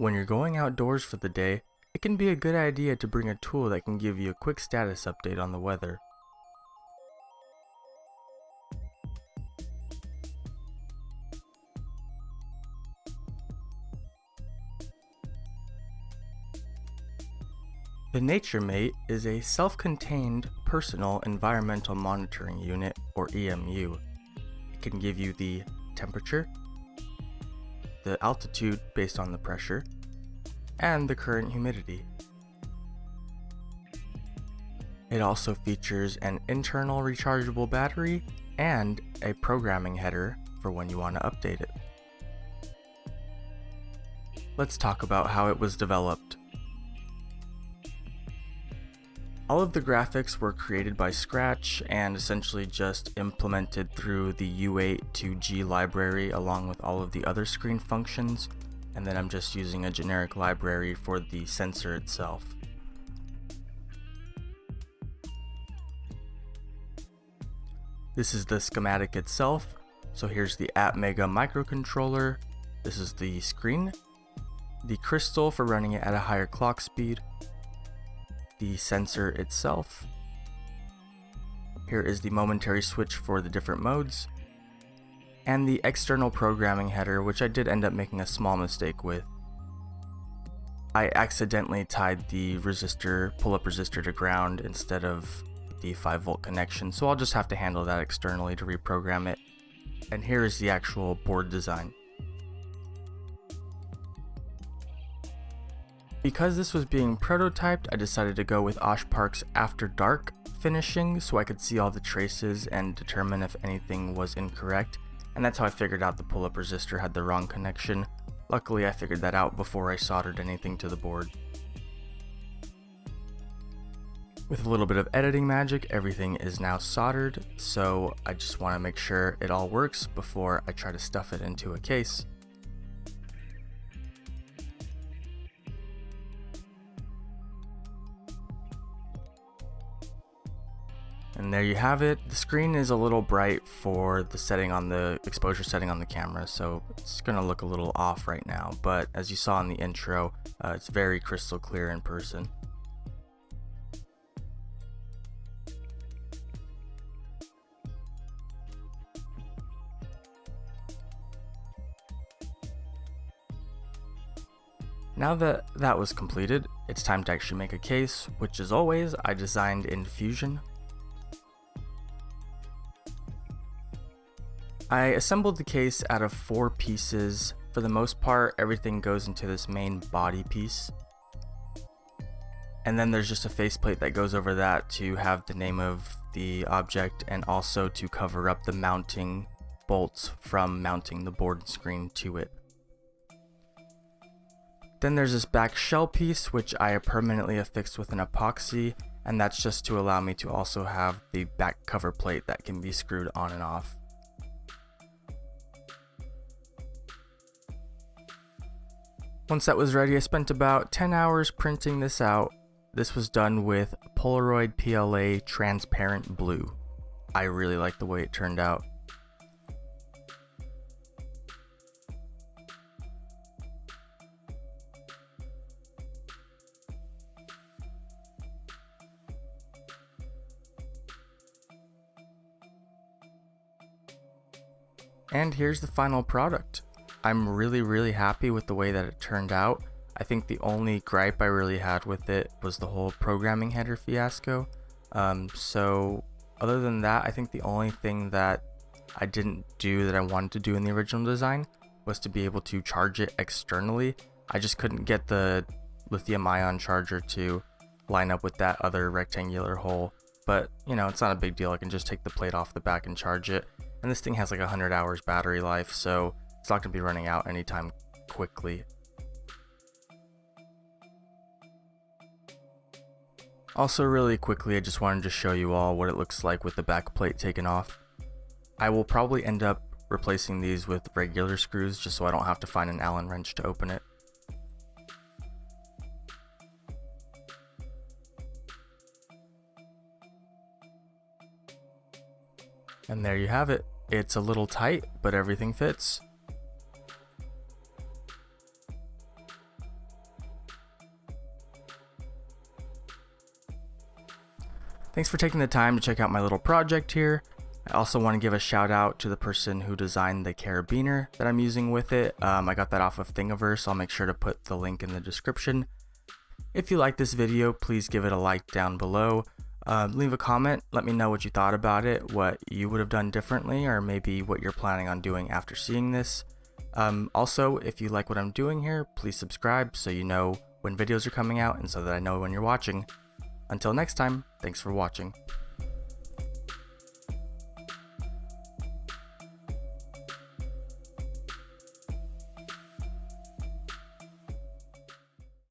When you're going outdoors for the day, it can be a good idea to bring a tool that can give you a quick status update on the weather. The NatureMate is a self-contained personal environmental monitoring unit, or EMU. It can give you the temperature, the altitude based on the pressure, and the current humidity. It also features an internal rechargeable battery and a programming header for when you want to update it. Let's talk about how it was developed. All of the graphics were created by scratch and essentially just implemented through the U8 to G library along with all of the other screen functions, and then I'm just using a generic library for the sensor itself. This is the schematic itself. So here's the AtMega microcontroller. This is the screen, the crystal for running it at a higher clock speed, the sensor itself. Here is the momentary switch for the different modes, and the external programming header, which I did end up making a small mistake with. I accidentally tied the resistor, pull-up resistor to ground instead of the 5-volt connection, so I'll just have to handle that externally to reprogram it. And here is the actual board design. Because this was being prototyped, I decided to go with Oshpark's After Dark finishing so I could see all the traces and determine if anything was incorrect, and that's how I figured out the pull-up resistor had the wrong connection. Luckily I figured that out before I soldered anything to the board. With a little bit of editing magic, everything is now soldered, so I just want to make sure it all works before I try to stuff it into a case. And there you have it. The screen is a little bright for the setting on the exposure setting on the camera, so it's gonna look a little off right now, but as you saw in the intro, it's very crystal clear in person. Now that that was completed, it's time to actually make a case, which as always, I designed in Fusion. I assembled the case out of 4 pieces. For the most part, everything goes into this main body piece. And then there's just a faceplate that goes over that to have the name of the object and also to cover up the mounting bolts from mounting the board screen to it. Then there's this back shell piece, which I permanently affixed with an epoxy, and that's just to allow me to also have the back cover plate that can be screwed on and off. Once that was ready, I spent about 10 hours printing this out. This was done with Polaroid PLA transparent blue. I really like the way it turned out. And here's the final product. I'm really happy with the way that it turned out. I think the only gripe I really had with it was the whole programming header fiasco. So other than that, I think the only thing that I didn't do that I wanted to do in the original design was to be able to charge it externally. I just couldn't get the lithium ion charger to line up with that other rectangular hole. But you know, it's not a big deal. I can just take the plate off the back and charge it. And this thing has like 100 hours battery life, so it's not going to be running out anytime quickly. Also really quickly, I just wanted to show you all what it looks like with the back plate taken off. I will probably end up replacing these with regular screws just so I don't have to find an Allen wrench to open it. And there you have it. It's a little tight, but everything fits. Thanks for taking the time to check out my little project here. I also want to give a shout out to the person who designed the carabiner that I'm using with it. I got that off of Thingiverse. I'll make sure to put the link in the description. If you like this video, please give it a like down below. Leave a comment, let me know what you thought about it, what you would have done differently, or maybe what you're planning on doing after seeing this. Also, if you like what I'm doing here, please subscribe so you know when videos are coming out and so that I know when you're watching. Until next time, thanks for watching.